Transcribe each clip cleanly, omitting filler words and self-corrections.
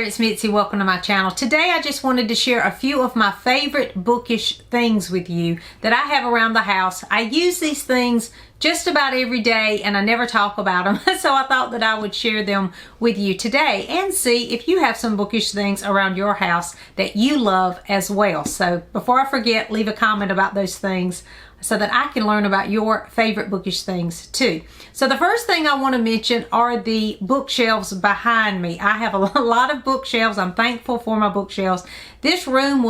it's Mitzi. Welcome to my channel. Today I just wanted to share a few of my favorite bookish things with you that I have around the house. I use these things just about every day and I never talk about them, so I thought that I would share them with you today and see if you have some bookish things around your house that you love as well. So before I forget, leave a comment about those things so that I can learn about your favorite bookish things too. So the first thing I want to mention are the bookshelves behind me. I have a lot of bookshelves. I'm thankful for my bookshelves. This room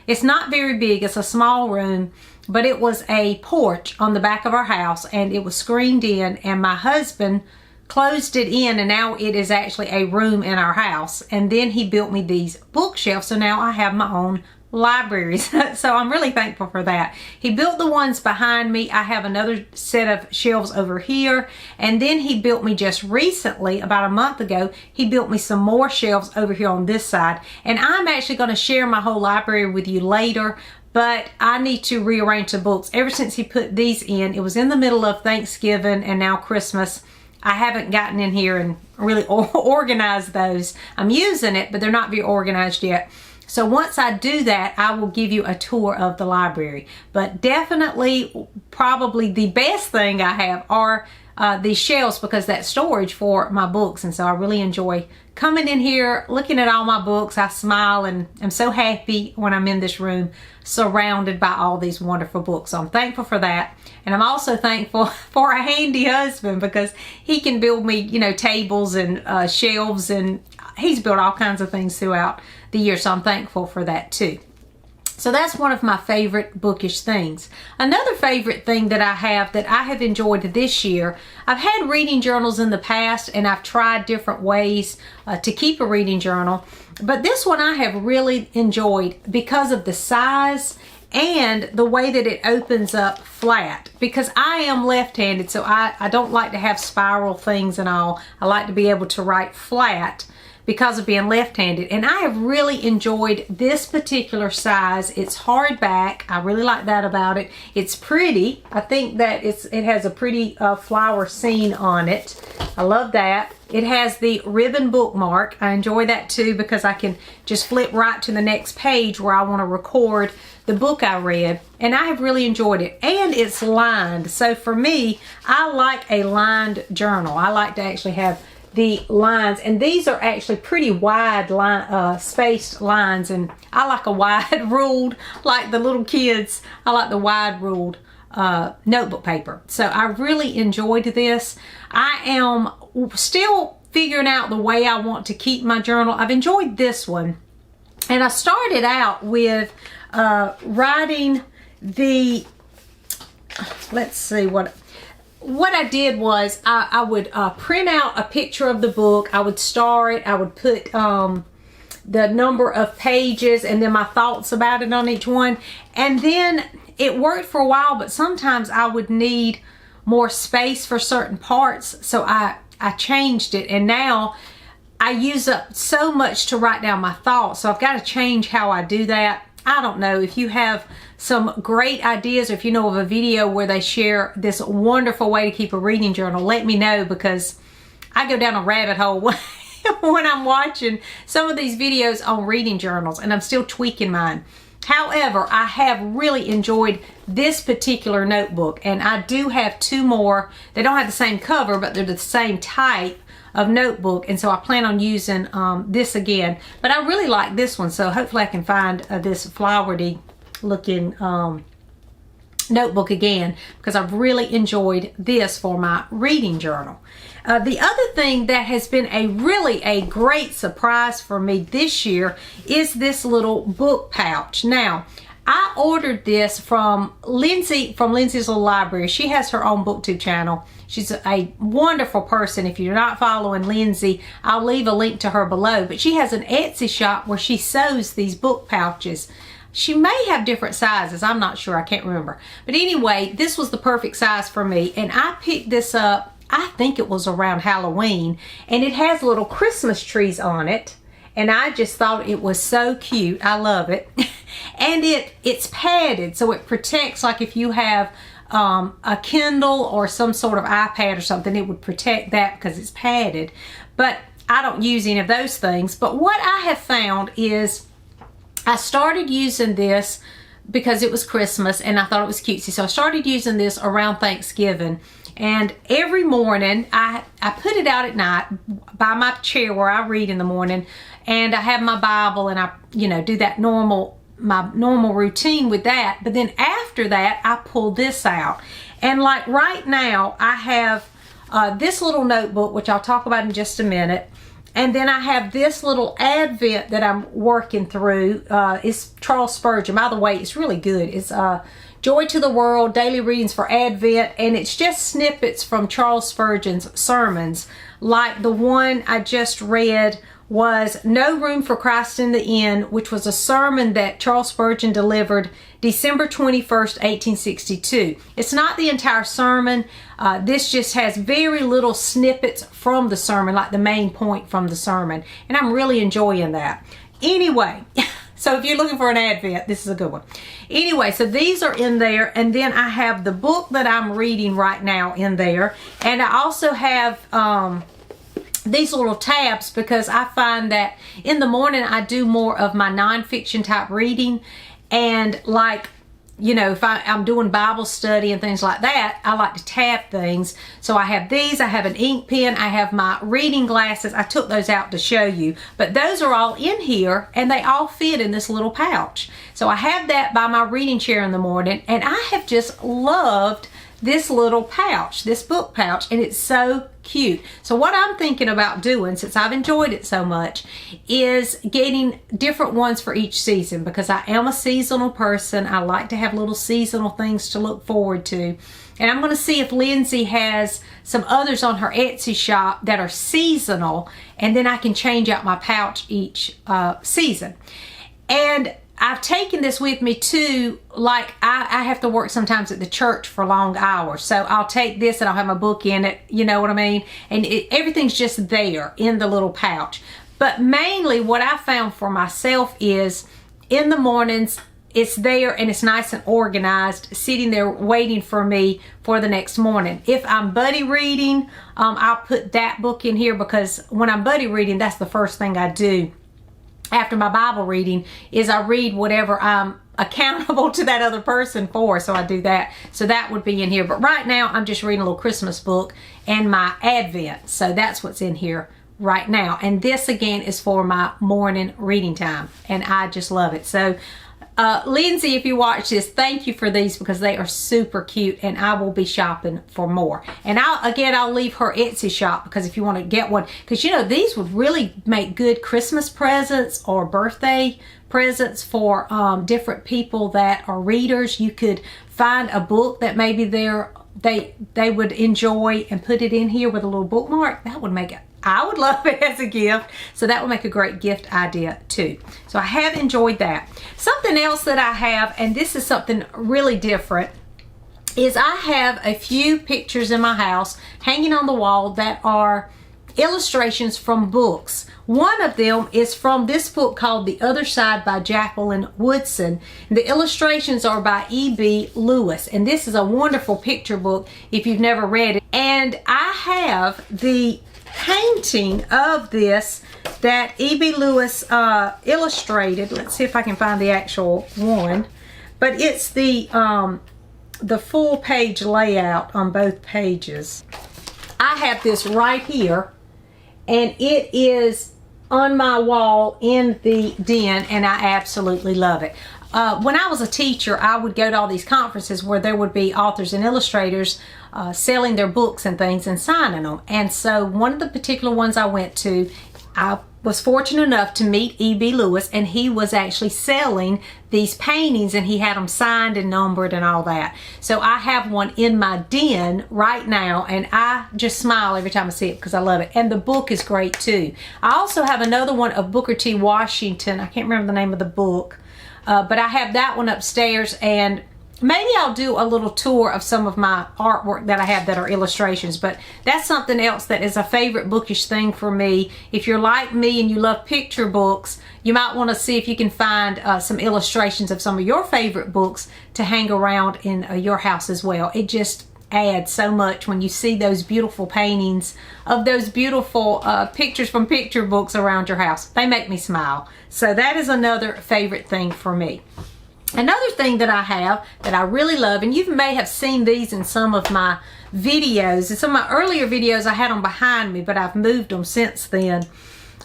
it's not very big. It's a small room, but it was a porch on the back of our house and it was screened in, and my husband closed it in, and now it is actually a room in our house. And then he built me these bookshelves, so now I have my own libraries. So I'm really thankful for that. He built the ones behind me. I have another set of shelves over here, and then he built me just recently, about a month ago, he built me some more shelves over here on this side. And I'm actually going to share my whole library with you later, but I need to rearrange the books. Ever since he put these in, it was in the middle of Thanksgiving and now Christmas, I haven't gotten in here and really organized those. I'm using it, but they're not very organized yet. So once I do that, I will give you a tour of the library. But definitely, probably the best thing I have are these shelves, because that's storage for my books. And so I really enjoy coming in here, looking at all my books. I smile and I'm so happy when I'm in this room surrounded by all these wonderful books. So I'm thankful for that. And I'm also thankful for a handy husband, because he can build me, tables and shelves, and he's built all kinds of things throughout the year. So I'm thankful for that too. So that's one of my favorite bookish things. Another favorite thing that I have enjoyed this year, I've had reading journals in the past and I've tried different ways to keep a reading journal. But this one I have really enjoyed because of the size and the way that it opens up flat, because I am left-handed, so I don't like to have spiral things and all. I like to be able to write flat because of being left-handed. And I have really enjoyed this particular size. It's hardback. I really like that about it. It's pretty. I think that it has a pretty flower scene on it. I love that. It has the ribbon bookmark. I enjoy that too, because I can just flip right to the next page where I want to record the book I read. And I have really enjoyed it. And it's lined. So for me, I like a lined journal. I like to actually have the lines, and these are actually pretty wide spaced lines, and I like a wide ruled, like the little kids, I like the wide ruled notebook paper. So I really enjoyed this. I am still figuring out the way I want to keep my journal. I've enjoyed this one, and I started out with writing the, let's see what I did was I would print out a picture of the book. I would star it. I would put the number of pages and then my thoughts about it on each one. And then it worked for a while, but sometimes I would need more space for certain parts. So I changed it, and now I use up so much to write down my thoughts. So I've got to change how I do that. I don't know if you have some great ideas, or if you know of a video where they share this wonderful way to keep a reading journal, let me know, because I go down a rabbit hole when I'm watching some of these videos on reading journals, and I'm still tweaking mine. However, I have really enjoyed this particular notebook, and I do have two more. They don't have the same cover, but they're the same type of notebook, and so I plan on using this again. But I really like this one, so hopefully I can find this flowery looking notebook again, because I've really enjoyed this for my reading journal. The other thing that has been a great surprise for me this year is this little book pouch. Now, I ordered this from Lindsay's Little Library. She has her own BookTube channel. She's a wonderful person. If you're not following Lindsay, I'll leave a link to her below. But she has an Etsy shop where she sews these book pouches. She may have different sizes. I'm not sure. I can't remember. But anyway, this was the perfect size for me. And I picked this up, I think it was around Halloween. And it has little Christmas trees on it. And I just thought it was so cute. I love it. And it's padded, so it protects, like if you have a Kindle or some sort of iPad or something, it would protect that because it's padded. But I don't use any of those things. But what I have found is I started using this because it was Christmas and I thought it was cutesy. So I started using this around Thanksgiving. And every morning, I put it out at night by my chair where I read in the morning. And I have my Bible and I, do that my normal routine with that. But then after that, I pull this out. And like right now, I have this little notebook, which I'll talk about in just a minute. And then I have this little Advent that I'm working through. It's Charles Spurgeon. By the way, it's really good. It's Joy to the World, Daily Readings for Advent. And it's just snippets from Charles Spurgeon's sermons. Like the one I just read was No Room for Christ in the Inn, which was a sermon that Charles Spurgeon delivered December 21st, 1862. It's not the entire sermon. This just has very little snippets from the sermon, like the main point from the sermon. And I'm really enjoying that. Anyway, so if you're looking for an Advent, this is a good one. Anyway, so these are in there. And then I have the book that I'm reading right now in there. And I also have these little tabs because I find that in the morning I do more of my nonfiction type reading, and like, if I'm doing Bible study and things like that, I like to tab things. So I have these, I have an ink pen, I have my reading glasses. I took those out to show you, but those are all in here and they all fit in this little pouch. So I have that by my reading chair in the morning, and I have just loved this little pouch, this book pouch, and it's so cute. So what I'm thinking about doing, since I've enjoyed it so much, is getting different ones for each season, because I am a seasonal person. I like to have little seasonal things to look forward to. And I'm going to see if Lindsay has some others on her Etsy shop that are seasonal, and then I can change out my pouch each season. And I've taken this with me too, like I have to work sometimes at the church for long hours. So I'll take this and I'll have my book in it, you know what I mean? And everything's just there in the little pouch. But mainly what I found for myself is in the mornings, it's there and it's nice and organized, sitting there waiting for me for the next morning. If I'm buddy reading, I'll put that book in here, because when I'm buddy reading, that's the first thing I do after my Bible reading, is I read whatever I'm accountable to that other person for. So I do that. So that would be in here. But right now I'm just reading a little Christmas book and my Advent. So that's what's in here right now. And this again is for my morning reading time. And I just love it. So Lindsay, if you watch this, thank you for these, because they are super cute, and I will be shopping for more. And I'll leave her Etsy shop, because if you want to get one, because these would really make good Christmas presents or birthday presents for different people that are readers. You could find a book that maybe they would enjoy and put it in here with a little bookmark. That would make it, I would love it as a gift. So that would make a great gift idea too. So I have enjoyed that. Something else that I have, and this is something really different, is I have a few pictures in my house hanging on the wall that are illustrations from books. One of them is from this book called The Other Side by Jacqueline Woodson. The illustrations are by E.B. Lewis, and this is a wonderful picture book if you've never read it. And I have the painting of this that E.B. Lewis illustrated. Let's see if I can find the actual one. But it's the full page layout on both pages. I have this right here, and it is on my wall in the den, and I absolutely love it. When I was a teacher, I would go to all these conferences where there would be authors and illustrators selling their books and things and signing them. And so one of the particular ones I went to, I was fortunate enough to meet E.B. Lewis, and he was actually selling these paintings, and he had them signed and numbered and all that. So I have one in my den right now, and I just smile every time I see it because I love it. And the book is great too. I also have another one of Booker T. Washington. I can't remember the name of the book, but I have that one upstairs, and maybe I'll do a little tour of some of my artwork that I have that are illustrations. But that's something else that is a favorite bookish thing for me. If you're like me and you love picture books, you might want to see if you can find some illustrations of some of your favorite books to hang around in your house as well. It just add so much when you see those beautiful paintings of those beautiful pictures from picture books around your house. They make me smile. So that is another favorite thing for me. Another thing that I have that I really love, and you may have seen these in some of my videos. In some of my earlier videos, I had them behind me, but I've moved them since then.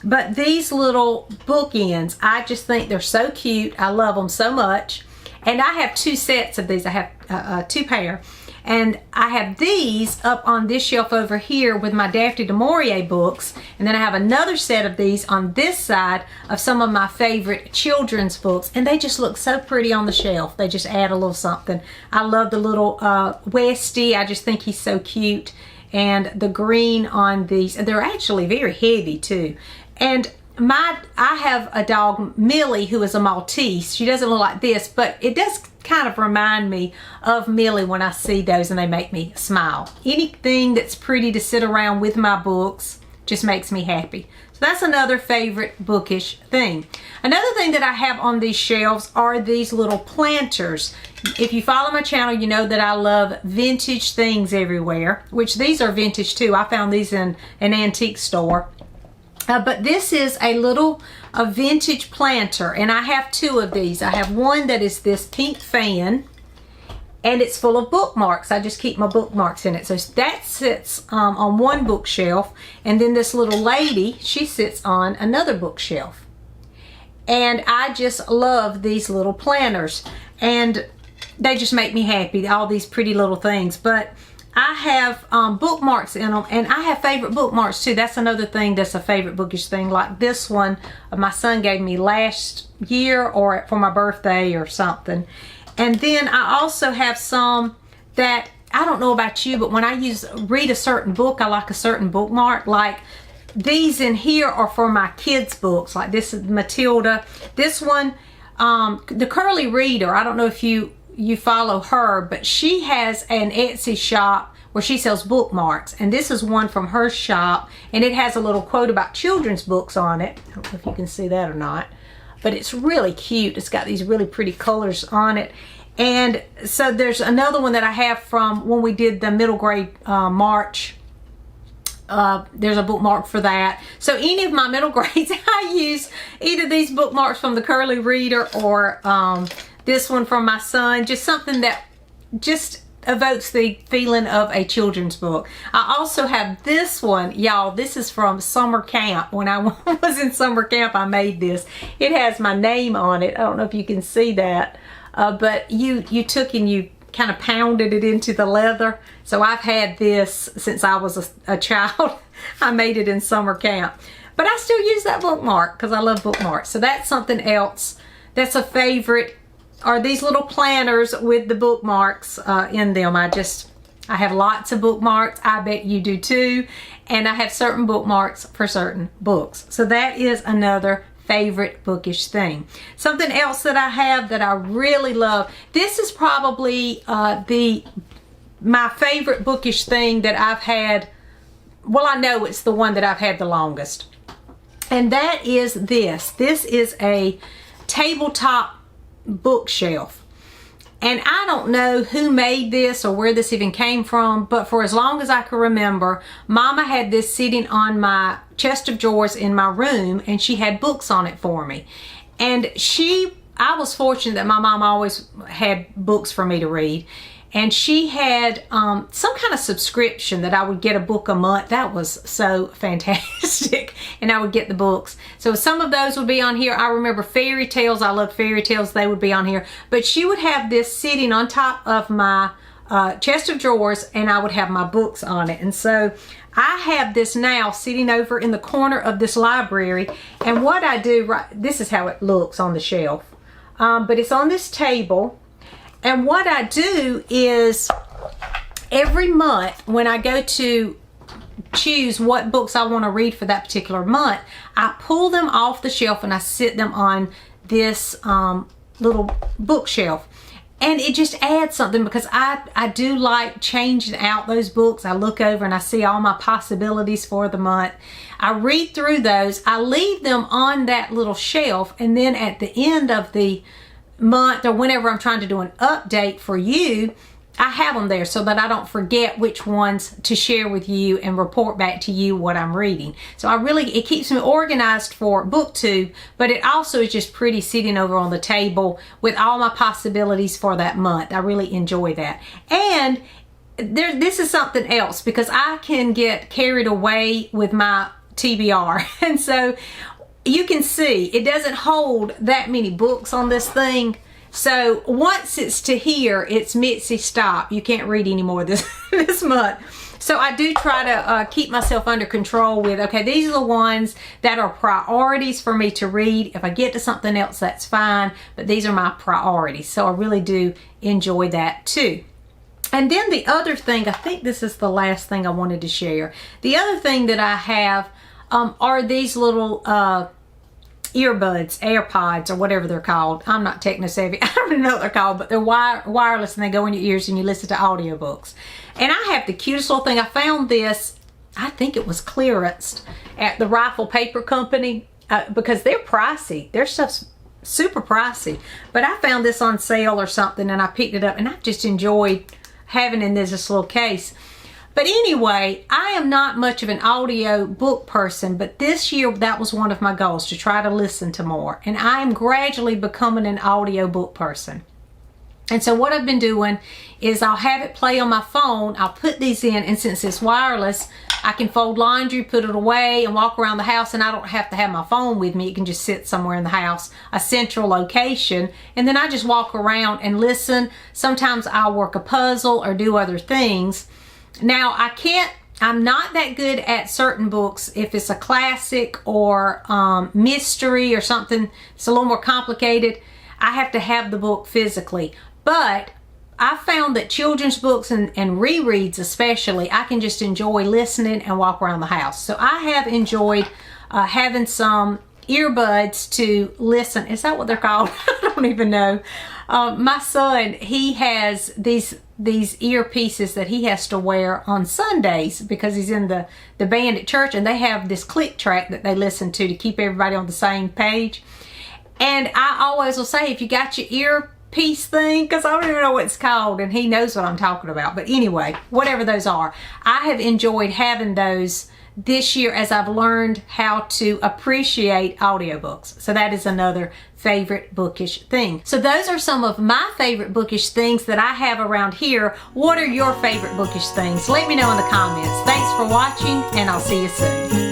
But these little bookends, I just think they're so cute. I love them so much. And I have two sets of these. I have two pair. And I have these up on this shelf over here with my Daphne du Maurier books. And then I have another set of these on this side of some of my favorite children's books. And they just look so pretty on the shelf. They just add a little something. I love the little Westie. I just think he's so cute. And the green on these, they're actually very heavy too. And I have a dog, Millie, who is a Maltese. She doesn't look like this, but it does kind of remind me of Millie when I see those, and they make me smile. Anything that's pretty to sit around with my books just makes me happy. So that's another favorite bookish thing. Another thing that I have on these shelves are these little planters. If you follow my channel, you know that I love vintage things everywhere, which these are vintage too. I found these in an antique store. But this is a vintage planter, and I have two of these. I have one that is this pink fan, and it's full of bookmarks. I just keep my bookmarks in it. So that sits on one bookshelf, and then this little lady, she sits on another bookshelf. And I just love these little planters, and they just make me happy, all these pretty little things. But I have bookmarks in them, and I have favorite bookmarks too. That's another thing that's a favorite bookish thing. Like this one, my son gave me last year or for my birthday or something. And then I also have some that, I don't know about you, but when I read a certain book, I like a certain bookmark. Like these in here are for my kids' books. Like this is Matilda. This one, the Curly Reader, I don't know if you follow her, but she has an Etsy shop where she sells bookmarks, and this is one from her shop, and it has a little quote about children's books on it. I don't know if you can see that or not, but it's really cute. It's got these really pretty colors on it. And so there's another one that I have from when we did the middle grade March. There's a bookmark for that. So any of my middle grades, I use either these bookmarks from the Curly Reader or this one from my son, just something that just evokes the feeling of a children's book. I also have this one, y'all. This is from summer camp. When I was in summer camp, I made this. It has my name on it. I don't know if you can see that, but you took and you kind of pounded it into the leather. So I've had this since I was a child. I made it in summer camp, but I still use that bookmark because I love bookmarks. So that's something else that's a favorite. Are these little planners with the bookmarks in them. I have lots of bookmarks. I bet you do too. And I have certain bookmarks for certain books. So that is another favorite bookish thing. Something else that I have that I really love. This is probably my favorite bookish thing that I've had. Well, I know it's the one that I've had the longest. And that is this. This is a tabletop bookshelf, and I don't know who made this or where this even came from, but for as long as I can remember, Mama had this sitting on my chest of drawers in my room, and she had books on it for me. And I was fortunate that my mom always had books for me to read, and she had some kind of subscription that I would get a book a month. That was so fantastic. And I would get the books. So some of those would be on here. I remember fairy tales. I love fairy tales. They would be on here. But she would have this sitting on top of my chest of drawers, and I would have my books on it. And so I have this now sitting over in the corner of this library. And what I do, this is how it looks on the shelf. But it's on this table. And what I do is every month when I go to choose what books I want to read for that particular month, I pull them off the shelf and I sit them on this little bookshelf. And it just adds something because I do like changing out those books. I look over and I see all my possibilities for the month. I read through those. I leave them on that little shelf, and then at the end of the month or whenever I'm trying to do an update for you, I have them there so that I don't forget which ones to share with you and report back to you what I'm reading. So it keeps me organized for BookTube, but it also is just pretty sitting over on the table with all my possibilities for that month. I really enjoy that. And this is something else, because I can get carried away with my TBR. And so you can see it doesn't hold that many books on this thing. So once it's to here, it's Mitzi, stop. You can't read anymore this month. So I do try to keep myself under control with, okay, these are the ones that are priorities for me to read. If I get to something else, that's fine, but these are my priorities. So I really do enjoy that too. And then the other thing, I think this is the last thing I wanted to share. The other thing that I have are these little earbuds, AirPods, or whatever they're called. I'm not techno-savvy. I don't even know what they're called, but they're wireless, and they go in your ears and you listen to audiobooks. And I have the cutest little thing. I found this, I think it was clearanced at the Rifle Paper Company, because they're pricey. Their stuff's super pricey. But I found this on sale or something, and I picked it up, and I just enjoyed having it in this little case. But anyway, I am not much of an audio book person, but this year that was one of my goals, to try to listen to more. And I am gradually becoming an audio book person. And so what I've been doing is I'll have it play on my phone. I'll put these in, and since it's wireless, I can fold laundry, put it away, and walk around the house, and I don't have to have my phone with me. It can just sit somewhere in the house, a central location, and then I just walk around and listen. Sometimes I'll work a puzzle or do other things. Now, I'm not that good at certain books. If it's a classic or mystery or something, it's a little more complicated, I have to have the book physically. But I found that children's books and rereads especially, I can just enjoy listening and walk around the house. So I have enjoyed having some earbuds to listen. Is that what they're called? I don't even know. My son, he has these earpieces that he has to wear on Sundays because he's in the band at church, and they have this click track that they listen to keep everybody on the same page. And I always will say, if you got your earpiece thing, because I don't even know what it's called, and he knows what I'm talking about. But anyway, whatever those are, I have enjoyed having those this year as I've learned how to appreciate audiobooks. So that is another favorite bookish thing. So those are some of my favorite bookish things that I have around here. What are your favorite bookish things? Let me know in the comments. Thanks for watching, and I'll see you soon.